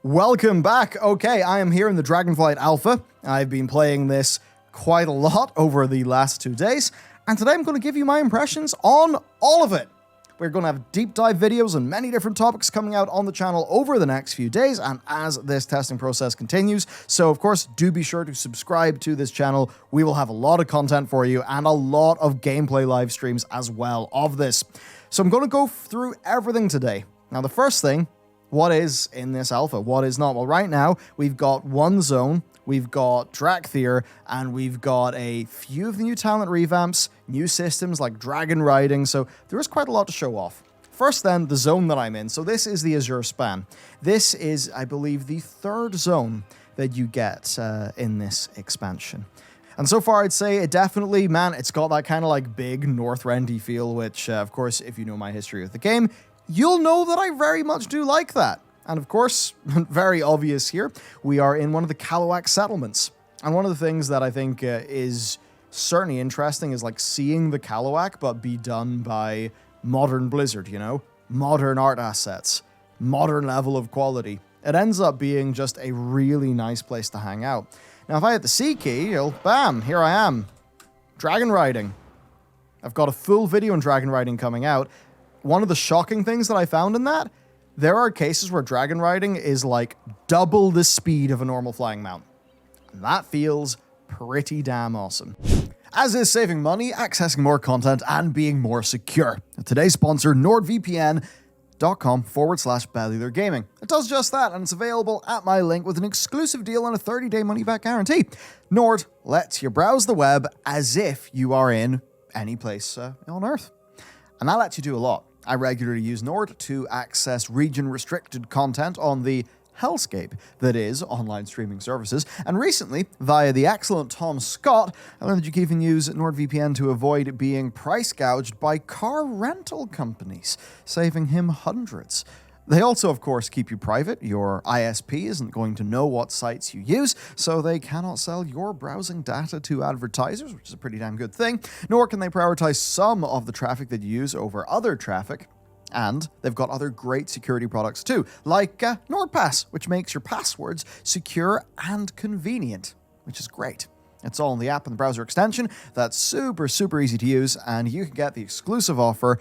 Welcome back. Okay, I am here in the Dragonflight Alpha. I've been playing this quite a lot over the last 2 days, and today I'm going to give you my impressions on all of it. We're going to have deep dive videos on many different topics coming out on the channel over the next few days and as this testing process continues. So of course, do be sure to subscribe to this channel. We will have a lot of content for you and a lot of gameplay live streams as well of this. So I'm going to go through everything today. Now, the first thing, what is in this alpha? What is not? Well, right now, we've got one zone, we've got Dracthyr, and we've got a few of the new talent revamps, new systems like Dragonriding, so there is quite a lot to show off. First then, the zone that I'm in. So this is the Azure span. This is, I believe, the third zone that you get in this expansion. And so far, I'd say it definitely, man, it's got that kind of like big Northrendy feel, which, of course, if you know my history with the game, you'll know that I very much do like that. And of course, very obvious here, we are in one of the Kalawak settlements. And one of the things that I think is certainly interesting is like seeing the Kalawak, but be done by modern Blizzard, you know? Modern art assets, modern level of quality. It ends up being just a really nice place to hang out. Now, if I hit the C key, bam, here I am. Dragonriding. I've got a full video on Dragonriding coming out. One of the shocking things that I found in that, there are cases where Dragonriding is like double the speed of a normal flying mount. And that feels pretty damn awesome. As is saving money, accessing more content, and being more secure. Today's sponsor, NordVPN.com/Bellular Gaming. It does just that, and it's available at my link with an exclusive deal and a 30-day money-back guarantee. Nord lets you browse the web as if you are in any place on Earth. And that lets you do a lot. I regularly use Nord to access region-restricted content on the hellscape that is online streaming services. And recently, via the excellent Tom Scott, I learned that you can even use NordVPN to avoid being price gouged by car rental companies, saving him hundreds. They also, of course, keep you private. Your ISP isn't going to know what sites you use, so they cannot sell your browsing data to advertisers, which is a pretty damn good thing, nor can they prioritize some of the traffic that you use over other traffic. And they've got other great security products too, like NordPass, which makes your passwords secure and convenient, which is great. It's all in the app and the browser extension. That's super, super easy to use, and you can get the exclusive offer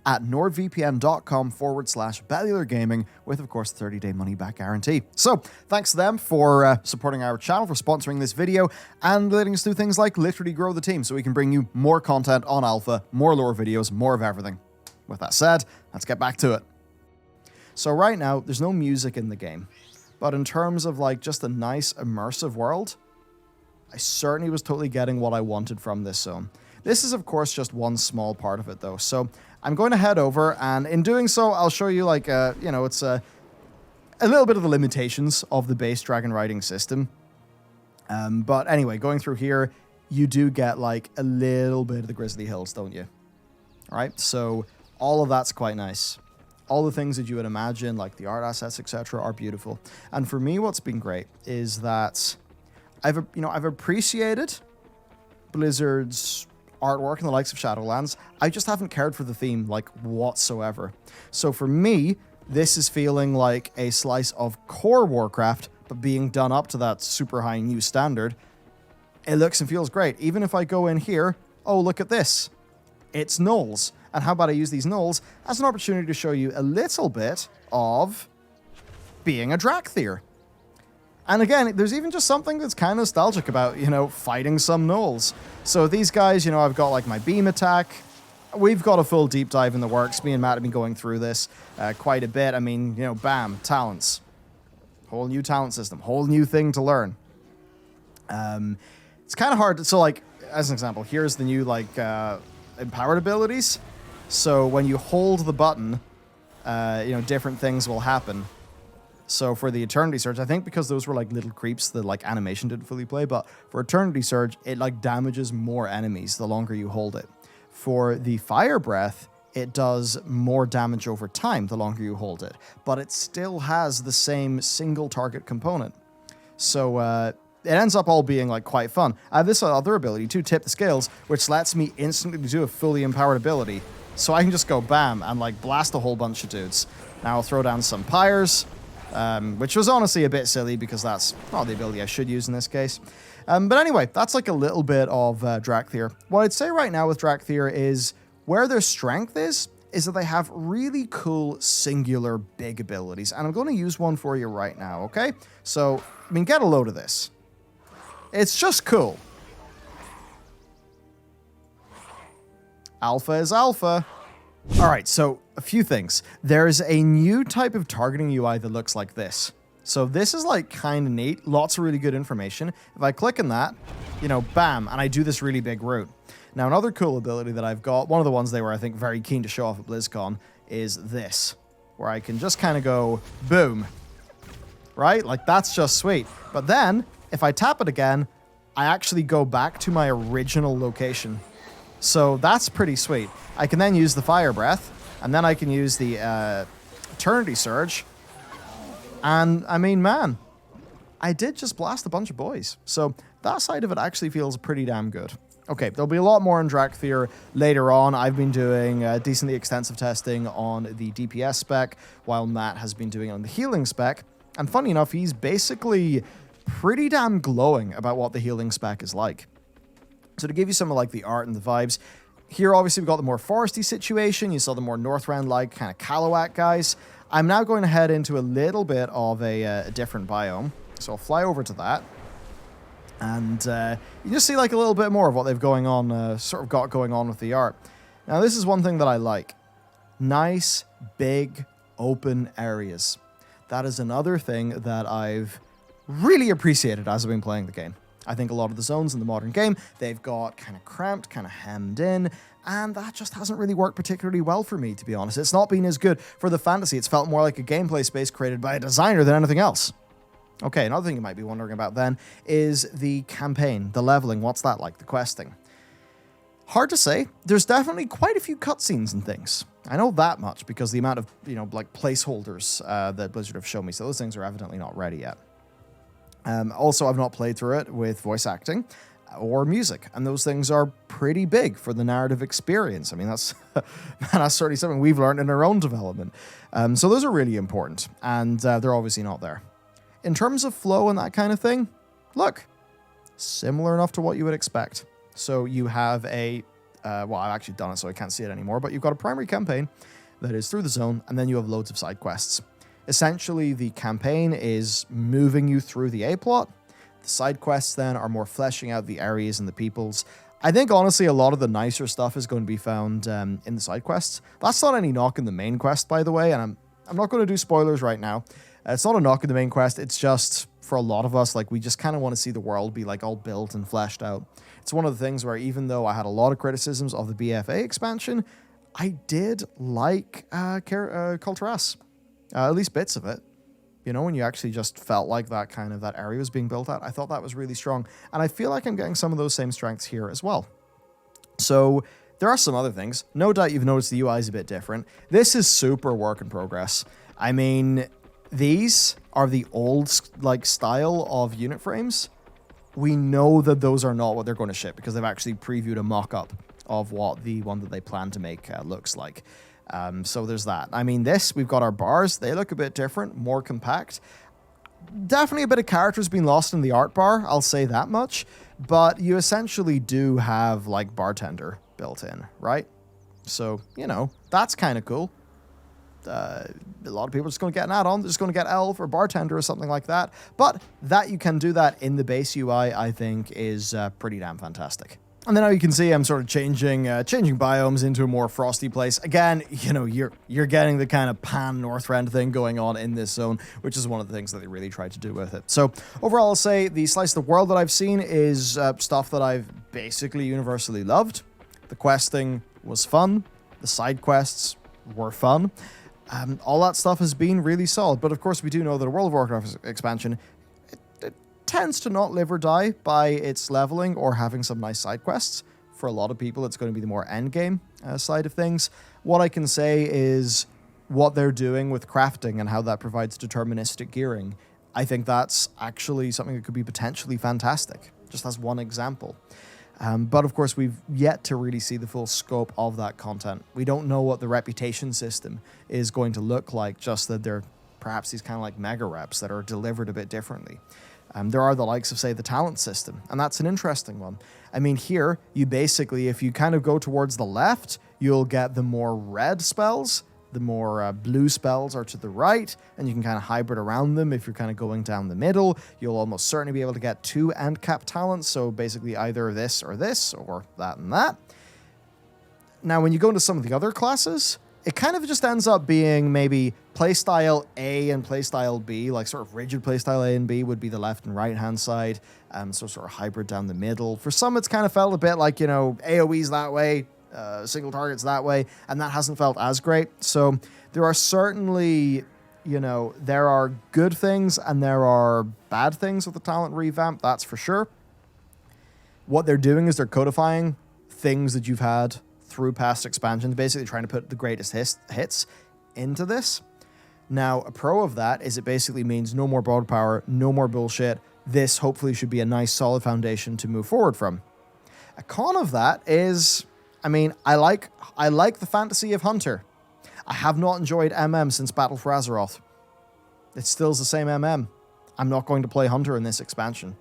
at nordvpn.com/Bellular Gaming with, of course, 30-day money-back guarantee. So, thanks to them for supporting our channel, for sponsoring this video, and letting us do things like literally grow the team so we can bring you more content on Alpha, more lore videos, more of everything. With that said, let's get back to it. So right now, there's no music in the game, but in terms of like just a nice immersive world, I certainly was totally getting what I wanted from this zone. This is, of course, just one small part of it, though. So I'm going to head over, and in doing so, I'll show you, like, it's a little bit of the limitations of the base Dragonriding system. But anyway, going through here, you do get, like, a little bit of the Grizzly Hills, don't you? All right, so all of that's quite nice. All the things that you would imagine, like the art assets, etc., are beautiful. And for me, what's been great is that I've appreciated Blizzard's artwork and the likes of Shadowlands. I just haven't cared for the theme, like, whatsoever. So for me, this is feeling like a slice of core Warcraft, but being done up to that super high new standard. It looks and feels great. Even if I go in here, oh, look at this. It's gnolls. And how about I use these gnolls as an opportunity to show you a little bit of being a Dracthyr. And again, there's even just something that's kind of nostalgic about, fighting some gnolls. So these guys, I've got like my beam attack. We've got a full deep dive in the works. Me and Matt have been going through this quite a bit. I mean, bam, talents. Whole new talent system, whole new thing to learn. It's kind of hard. So like, as an example, here's the new like empowered abilities. So when you hold the button, different things will happen. So for the Eternity Surge, I think because those were like little creeps, the like animation didn't fully play, but for Eternity Surge, it like damages more enemies the longer you hold it. For the Fire Breath, it does more damage over time the longer you hold it, but it still has the same single target component. So it ends up all being like quite fun. I have this other ability too, Tip the Scales, which lets me instantly do a fully empowered ability. So I can just go bam and like blast a whole bunch of dudes. Now I'll throw down some pyres. which was honestly a bit silly because that's not the ability I should use in this case. But anyway, that's like a little bit of Dracthyr. What I'd say right now with Dracthyr is where their strength is that they have really cool singular big abilities. And I'm going to use one for you right now, okay? So, I mean, get a load of this. It's just cool. Alpha is alpha. All right, so a few things. There's a new type of targeting UI that looks like this. So this is like kind of neat. Lots of really good information. If I click on that, you know, bam, and I do this really big route. Now, another cool ability that I've got, one of the ones they were, I think, very keen to show off at BlizzCon, is this, where I can just kind of go, boom, right? Like, that's just sweet. But then, if I tap it again, I actually go back to my original location. So that's pretty sweet. I can then use the Fire Breath, and then I can use the Eternity Surge. And, I mean, man, I did just blast a bunch of boys. So that side of it actually feels pretty damn good. Okay, there'll be a lot more in Dracthyr later on. I've been doing decently extensive testing on the DPS spec, while Matt has been doing it on the healing spec. And funny enough, he's basically pretty damn glowing about what the healing spec is like. So to give you some of like the art and the vibes, here obviously we've got the more foresty situation. You saw the more Northrend-like kind of Callowat guys. I'm now going to head into a little bit of a different biome. So I'll fly over to that. And you just see like a little bit more of what they've going on, got going on with the art. Now this is one thing that I like. Nice, big, open areas. That is another thing that I've really appreciated as I've been playing the game. I think a lot of the zones in the modern game, they've got kind of cramped, kind of hemmed in, and that just hasn't really worked particularly well for me, to be honest. It's not been as good for the fantasy. It's felt more like a gameplay space created by a designer than anything else. Okay, another thing you might be wondering about then is the campaign, the leveling. What's that like, the questing? Hard to say. There's definitely quite a few cutscenes and things. I know that much because the amount of, you know, like placeholders that Blizzard have shown me, so those things are evidently not ready yet. Also, I've not played through it with voice acting or music, and those things are pretty big for the narrative experience. I mean, that's that's certainly something we've learned in our own development. So those are really important, and they're obviously not there. In terms of flow and that kind of thing, look, similar enough to what you would expect. So you have a, well, I've actually done it, so I can't see it anymore, but you've got a primary campaign that is through the zone, and then you have loads of side quests. Essentially, the campaign is moving you through the A-plot. The side quests then are more fleshing out the areas and the peoples. I think, honestly, a lot of the nicer stuff is going to be found in the side quests. That's not any knock in the main quest, by the way, and I'm not going to do spoilers right now. It's not a knock in the main quest. It's just, for a lot of us, like, we just kind of want to see the world be, like, all built and fleshed out. It's one of the things where, even though I had a lot of criticisms of the BFA expansion, I did like Kulturas. At least bits of it. You know, when you actually just felt like that kind of, that area was being built out. I thought that was really strong. And I feel like I'm getting some of those same strengths here as well. So there are some other things. No doubt you've noticed the UI is a bit different. This is super work in progress. I mean, these are the old, like, style of unit frames. We know that those are not what they're going to ship because they've actually previewed a mock-up of what the one that they plan to make looks like. So there's that. I mean, we've got our bars. They look a bit different, more compact. Definitely a bit of character's been lost in the art bar, I'll say that much. But you essentially do have, like, bartender built in, right? So, you know, that's kind of cool. A lot of people are just going to get an add-on. They're just going to get elf or bartender or something like that. But that you can do that in the base UI, I think, is pretty damn fantastic. And then now you can see I'm sort of changing biomes into a more frosty place. Again, you know, you're getting the kind of pan-Northrend thing going on in this zone, which is one of the things that they really tried to do with it. So overall, I'll say the slice of the world that I've seen is stuff that I've basically universally loved. The questing was fun. The side quests were fun. All that stuff has been really solid. But of course, we do know that a World of Warcraft expansion tends to not live or die by its leveling or having some nice side quests. For a lot of people, it's going to be the more endgame side of things. What I can say is what they're doing with crafting and how that provides deterministic gearing. I think that's actually something that could be potentially fantastic, just as one example. But of course, we've yet to really see the full scope of that content. We don't know what the reputation system is going to look like, just that they're perhaps these kind of like mega reps that are delivered a bit differently. There are the likes of, say, the talent system, and that's an interesting one. I mean, here, you basically, if you kind of go towards the left, you'll get the more red spells, the more blue spells are to the right, and you can kind of hybrid around them. If you're kind of going down the middle, you'll almost certainly be able to get 2 end cap talents, so basically either this, or that and that. Now, when you go into some of the other classes, it kind of just ends up being maybe playstyle A and playstyle B, like sort of rigid playstyle A and B would be the left and right-hand side, so sort of hybrid down the middle. For some, it's kind of felt a bit like, you know, AoEs that way, single targets that way, and that hasn't felt as great. So there are certainly, you know, there are good things and there are bad things with the talent revamp, that's for sure. What they're doing is they're codifying things that you've had through past expansions, basically trying to put the greatest hits into this. Now, a pro of that is it basically means no more broad power, no more bullshit. This hopefully should be a nice solid foundation to move forward from. A con of that is, I mean, I like the fantasy of Hunter. I have not enjoyed MM since Battle for Azeroth. It still is the same MM. I'm not going to play Hunter in this expansion.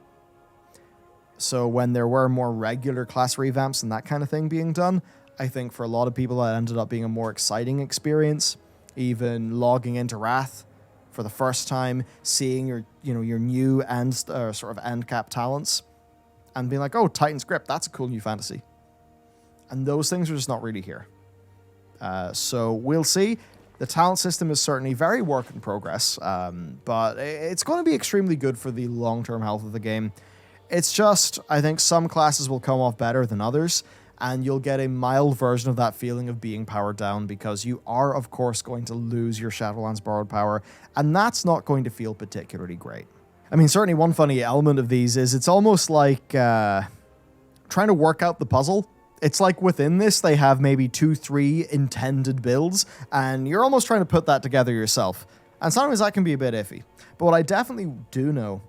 So when there were more regular class revamps and that kind of thing being done, I think for a lot of people that ended up being a more exciting experience. Even logging into Wrath for the first time, seeing your new end sort of end cap talents, and being like, oh, Titan's Grip, that's a cool new fantasy. And those things are just not really here. So we'll see. The talent system is certainly very work in progress, but it's going to be extremely good for the long-term health of the game. It's just, I think some classes will come off better than others, and you'll get a mild version of that feeling of being powered down because you are, of course, going to lose your Shadowlands borrowed power, and that's not going to feel particularly great. I mean, certainly one funny element of these is it's almost like trying to work out the puzzle. It's like within this, they have maybe 2-3 intended builds, and you're almost trying to put that together yourself. And sometimes that can be a bit iffy. But what I definitely do know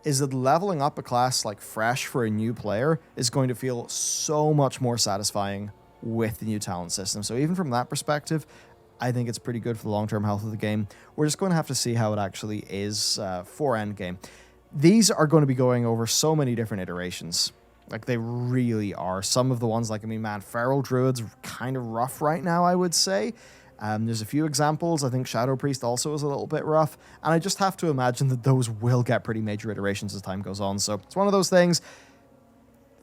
is that leveling up a class like fresh for a new player is going to feel so much more satisfying with the new talent system. So even from that perspective, I think it's pretty good for the long-term health of the game. We're just going to have to see how it actually is for endgame. These are going to be going over so many different iterations. Like, they really are. Some of the ones, like, I mean, man, Feral Druid's kind of rough right now, I would say. There's a few examples. I think Shadow Priest also is a little bit rough. And I just have to imagine that those will get pretty major iterations as time goes on. So it's one of those things.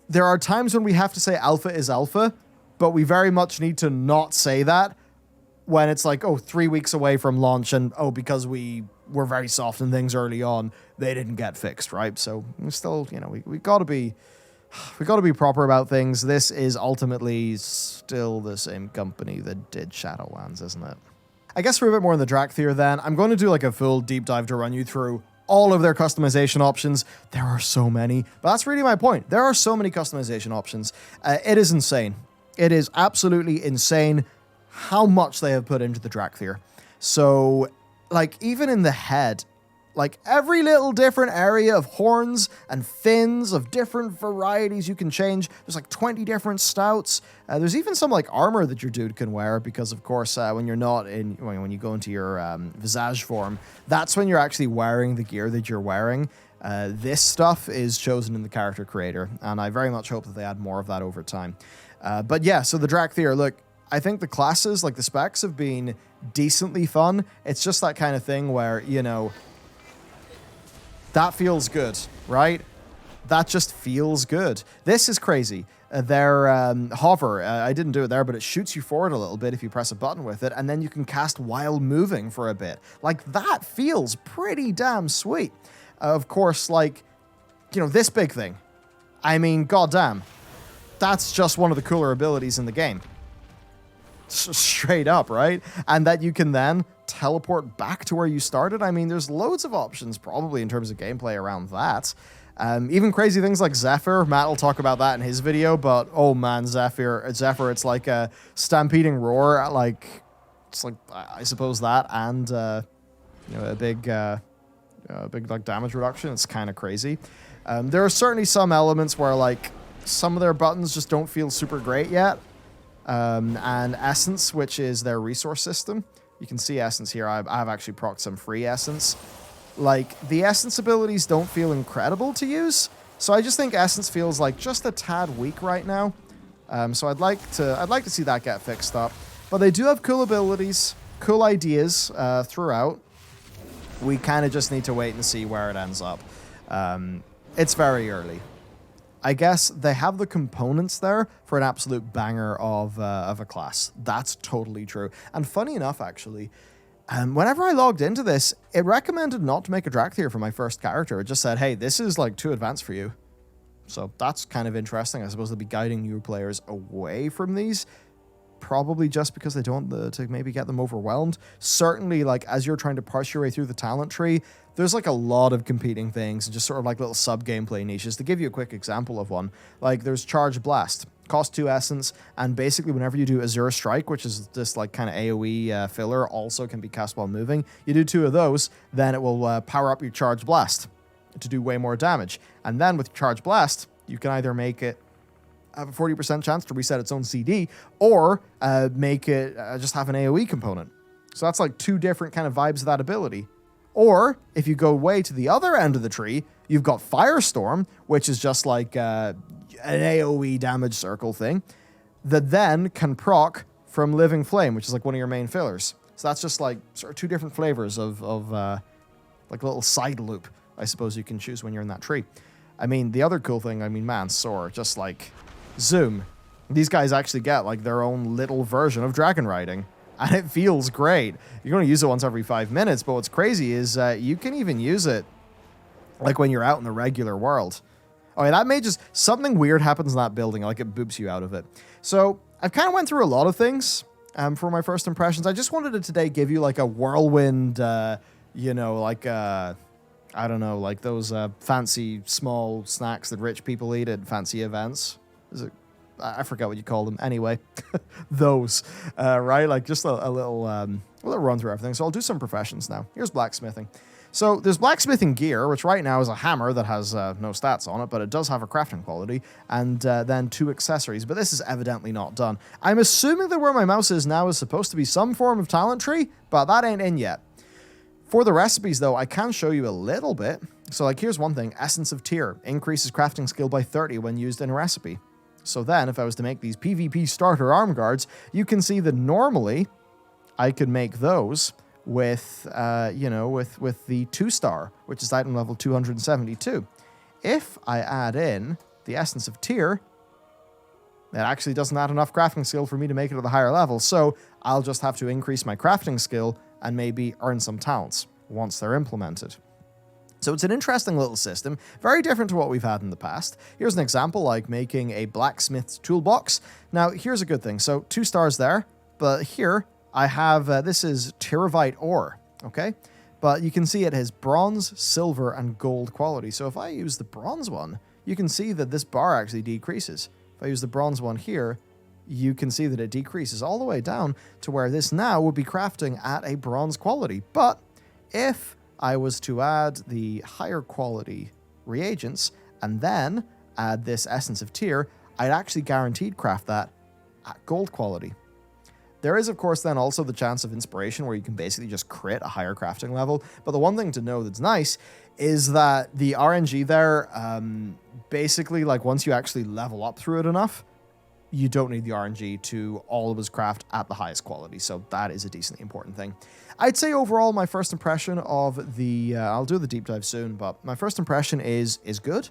There are times when we have to say alpha is alpha, but we very much need to not say that when it's like, oh, 3 weeks away from launch and, oh, because we were very soft in things early on, they didn't get fixed, right? So we still, you know, we got to be... We got to be proper about things. This is ultimately still the same company that did Shadowlands, isn't it? I guess for a bit more on the Dracthyr then, I'm going to do like a full deep dive to run you through all of their customization options. There are so many, but that's really my point. There are so many customization options. It is insane. It is absolutely insane how much they have put into the Dracthyr. So, like, even in the head, like every little different area of horns and fins of different varieties you can change. There's like 20 different stouts. There's even some like armor that your dude can wear because, of course, when you're not in, when you go into your visage form, that's when you're actually wearing the gear that you're wearing. This stuff is chosen in the character creator, and I very much hope that they add more of that over time. But yeah, so the Dracthyr, look, I think the classes, like the specs, have been decently fun. It's just that kind of thing where, you know, that feels good, right? That just feels good. This is crazy. Their hover, I didn't do it there, but it shoots you forward a little bit if you press a button with it, and then you can cast while moving for a bit. Like, that feels pretty damn sweet. Of course, like, you know, this big thing. I mean, goddamn. That's just one of the cooler abilities in the game. Straight up, right? And that you can then teleport back to where you started. I mean, there's loads of options probably in terms of gameplay around that. Even crazy things like Zephyr. Matt will talk about that in his video, but oh man, Zephyr, it's like a stampeding roar. Like, it's like, I suppose that, and you know, a big like damage reduction. It's kind of crazy. There are certainly some elements where like some of their buttons just don't feel super great yet. And Essence, which is their resource system, You can see Essence here. I've actually procced some free Essence. Like, the Essence abilities don't feel incredible to use, so I just think Essence feels like just a tad weak right now. So I'd like to see that get fixed up. But they do have cool abilities, cool ideas throughout. We kind of just need to wait and see where it ends up. It's very early. I guess they have the components there for an absolute banger of a class. That's totally true. And funny enough, actually, whenever I logged into this, it recommended not to make a Dracthyr for my first character. It just said, hey, this is like too advanced for you. So that's kind of interesting. I suppose they'll be guiding new players away from these. Probably just because they don't want to maybe get them overwhelmed. Certainly, like, as you're trying to parse your way through the talent tree, there's like a lot of competing things and just sort of like little sub-gameplay niches. To give you a quick example of one, like there's Charge Blast, cost 2 Essence, and basically whenever you do Azure Strike, which is this like kind of AoE filler, also can be cast while moving, you do 2 of those, then it will power up your Charge Blast to do way more damage. And then with Charge Blast, you can either make it have a 40% chance to reset its own CD, or make it just have an AoE component. So that's like 2 different kind of vibes of that ability. Or if you go way to the other end of the tree, you've got Firestorm, which is just like an AoE damage circle thing that then can proc from Living Flame, which is like one of your main fillers. So that's just like sort of 2 different flavors of like a little side loop, I suppose you can choose when you're in that tree. I mean, the other cool thing, I mean, man, Soar, just like Zoom. These guys actually get like their own little version of Dragonriding, and it feels great. You're going to use it once every 5 minutes, but what's crazy is you can even use it like when you're out in the regular world. Oh, yeah, that may just... Something weird happens in that building, like it boops you out of it. So I've kind of went through a lot of things for my first impressions. I just wanted to today give you like a whirlwind, you know, like... I don't know, like those fancy small snacks that rich people eat at fancy events. Is it? I forget what you call them. Anyway, those, right? Like just a little run through everything. So I'll do some professions now. Here's blacksmithing. So there's blacksmithing gear, which right now is a hammer that has no stats on it, but it does have a crafting quality, and then 2 accessories. But this is evidently not done. I'm assuming that where my mouse is now is supposed to be some form of talent tree, but that ain't in yet. For the recipes, though, I can show you a little bit. So, like, here's one thing. Essence of Tyr increases crafting skill by 30 when used in a recipe. So then, if I was to make these PvP starter arm guards, you can see that normally I could make those with, you know, with the 2-star, which is item level 272. If I add in the Essence of Tyr, it actually doesn't add enough crafting skill for me to make it to the higher level. So I'll just have to increase my crafting skill and maybe earn some talents once they're implemented. So it's an interesting little system, very different to what we've had in the past. Here's an example, like making a blacksmith's toolbox. Now, here's a good thing. So 2 stars there, but here I have, this is Tyrivite ore, okay? But you can see it has bronze, silver, and gold quality. So if I use the bronze one, you can see that this bar actually decreases. If I use the bronze one here, you can see that it decreases all the way down to where this now would be crafting at a bronze quality. But if I was to add the higher quality reagents and then add this Essence of Tyr, I'd actually guaranteed craft that at gold quality. There is, of course, then also the chance of inspiration where you can basically just crit a higher crafting level. But the one thing to know that's nice is that the RNG there, basically, like once you actually level up through it enough, you don't need the RNG to always craft at the highest quality. So that is a decently important thing. I'd say overall, my first impression of the... I'll do the deep dive soon, but my first impression is good.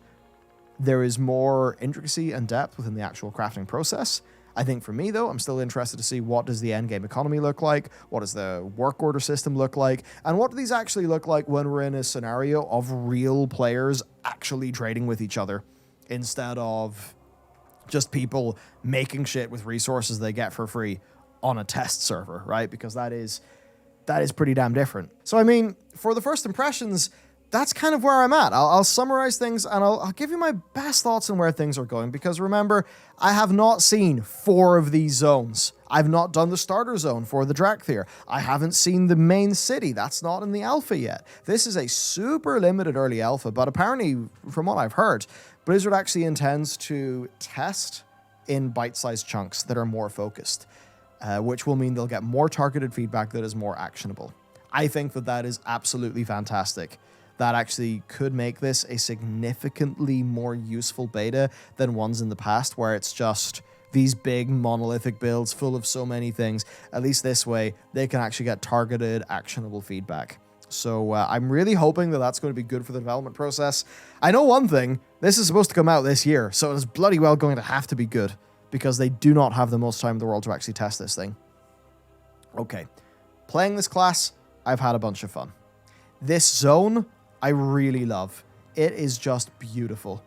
There is more intricacy and depth within the actual crafting process. I think for me, though, I'm still interested to see what does the endgame economy look like, what does the work order system look like, and what do these actually look like when we're in a scenario of real players actually trading with each other instead of just people making shit with resources they get for free on a test server, right? Because that is pretty damn different. So, I mean, for the first impressions, that's kind of where I'm at. I'll summarize things and I'll give you my best thoughts on where things are going, because remember, I have not seen 4 of these zones. I've not done the starter zone for the Dracthyr. I haven't seen the main city. That's not in the alpha yet. This is a super limited early alpha, but apparently, from what I've heard, Blizzard actually intends to test in bite-sized chunks that are more focused. which will mean they'll get more targeted feedback that is more actionable. I think that that is absolutely fantastic. That actually could make this a significantly more useful beta than ones in the past, where it's just these big monolithic builds full of so many things. At least this way, they can actually get targeted, actionable feedback. So I'm really hoping that that's going to be good for the development process. I know one thing, this is supposed to come out this year, so it's bloody well going to have to be good, because they do not have the most time in the world to actually test this thing. Okay, playing this class, I've had a bunch of fun. This zone, I really love. It is just beautiful.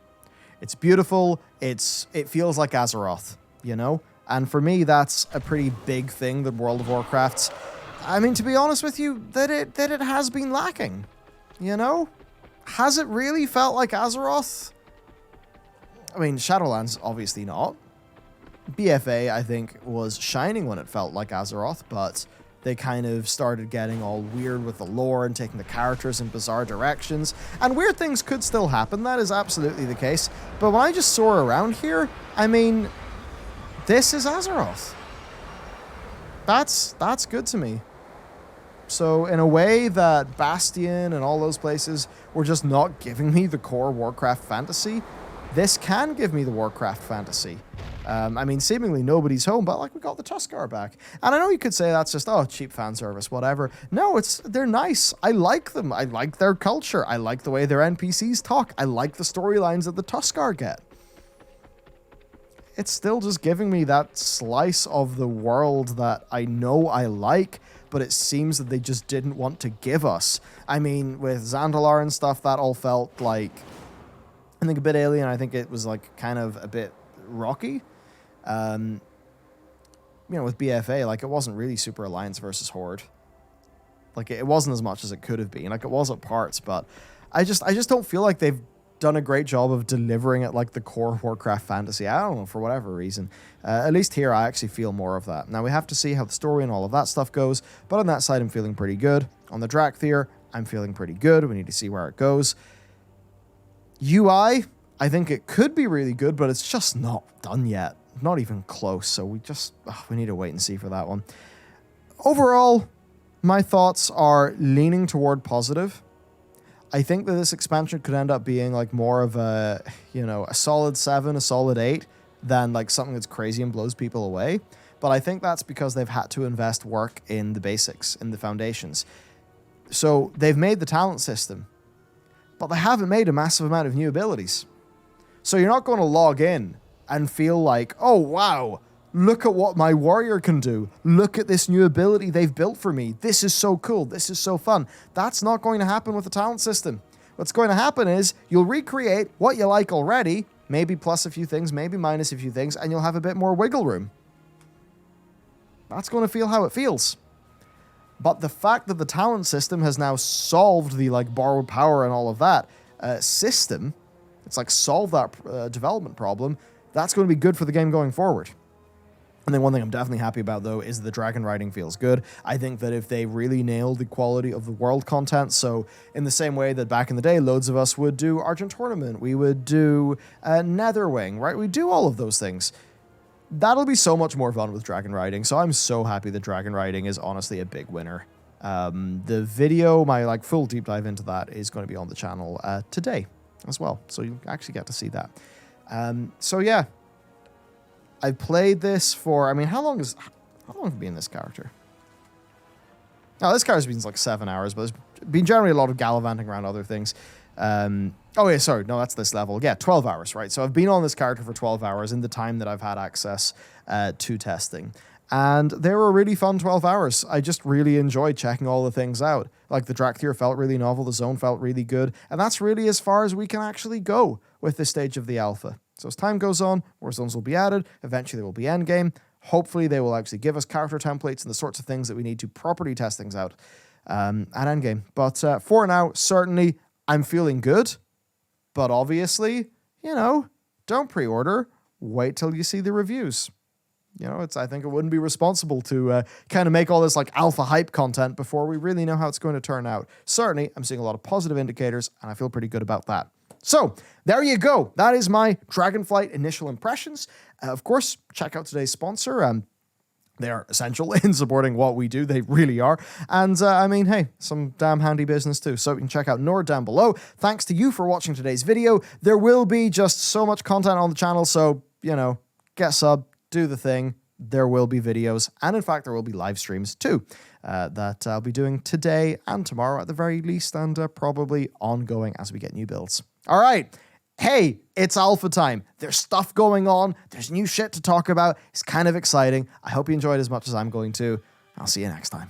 It's beautiful, it feels like Azeroth, you know? And for me, that's a pretty big thing that World of Warcraft's, I mean, to be honest with you, that it has been lacking, you know? Has it really felt like Azeroth? I mean, Shadowlands, obviously not. BFA, I think, was shining when it felt like Azeroth, but they kind of started getting all weird with the lore and taking the characters in bizarre directions. And weird things could still happen, that is absolutely the case. But when I just soar around here, I mean, this is Azeroth. That's good to me. So in a way that Bastion and all those places were just not giving me the core Warcraft fantasy, this can give me the Warcraft fantasy. I mean, seemingly nobody's home, but like we got the Tuskarr back. And I know you could say that's just, oh, cheap fan service, whatever. No, they're nice. I like them. I like their culture. I like the way their NPCs talk. I like the storylines that the Tuskarr get. It's still just giving me that slice of the world that I know I like, but it seems that they just didn't want to give us. I mean, with Zandalar and stuff, that all felt like, I think, a bit alien. I think it was like kind of a bit rocky. You know, with BFA, like, it wasn't really super Alliance versus Horde. Like, it wasn't as much as it could have been. Like, it was at parts, but I just don't feel like they've done a great job of delivering it like the core Warcraft fantasy. I don't know, for whatever reason. At least here, I actually feel more of that. Now, we have to see how the story and all of that stuff goes, but on that side, I'm feeling pretty good. On the Dracthyr, I'm feeling pretty good. We need to see where it goes. UI, I think it could be really good, but it's just not done yet. Not even close, so we need to wait and see for that one. Overall, my thoughts are leaning toward positive. I think that this expansion could end up being like more of a, you know, a solid 7, a solid 8, than like something that's crazy and blows people away. But I think that's because they've had to invest work in the basics, in the foundations. So they've made the talent system, but they haven't made a massive amount of new abilities. So you're not going to log in and feel like, oh, wow, look at what my warrior can do. Look at this new ability they've built for me. This is so cool. This is so fun. That's not going to happen with the talent system. What's going to happen is you'll recreate what you like already, maybe plus a few things, maybe minus a few things, and you'll have a bit more wiggle room. That's going to feel how it feels. But the fact that the talent system has now solved the like borrowed power and all of that system, it's like solved that development problem, that's going to be good for the game going forward. And then one thing I'm definitely happy about, though, is the Dragonriding feels good. I think that if they really nail the quality of the world content, so in the same way that back in the day, loads of us would do Argent Tournament, we would do Netherwing, right? We do all of those things. That'll be so much more fun with Dragonriding, so I'm so happy that Dragonriding is honestly a big winner. The video, my like full deep dive into that, is going to be on the channel today as well, so you actually get to see that. So yeah, I've played this for, I mean, how long have you been this character? Now, this character's been like 7 hours, but there's been generally a lot of gallivanting around other things. Oh yeah, sorry, no, that's this level. Yeah, 12 hours, right? So I've been on this character for 12 hours in the time that I've had access to testing. And they were a really fun 12 hours. I just really enjoyed checking all the things out. Like the Dracthyr felt really novel, the zone felt really good, and that's really as far as we can actually go with this stage of the alpha. So as time goes on, more zones will be added, eventually there will be endgame. Hopefully they will actually give us character templates and the sorts of things that we need to properly test things out at endgame. But for now, certainly, I'm feeling good. But obviously, you know, don't pre-order. Wait till you see the reviews. You know, I think it wouldn't be responsible to kind of make all this like alpha hype content before we really know how it's going to turn out. Certainly, I'm seeing a lot of positive indicators, and I feel pretty good about that. So, there you go. That is my Dragonflight initial impressions. Of course, check out today's sponsor. They are essential in supporting what we do. They really are. And I mean, hey, some damn handy business too. So you can check out Nord down below. Thanks to you for watching today's video. There will be just so much content on the channel. So, you know, get sub, do the thing. There will be videos. And in fact, there will be live streams too that I'll be doing today and tomorrow at the very least. And probably ongoing as we get new builds. All right. Hey, it's alpha time. There's stuff going on. There's new shit to talk about. It's kind of exciting. I hope you enjoyed as much as I'm going to. I'll see you next time.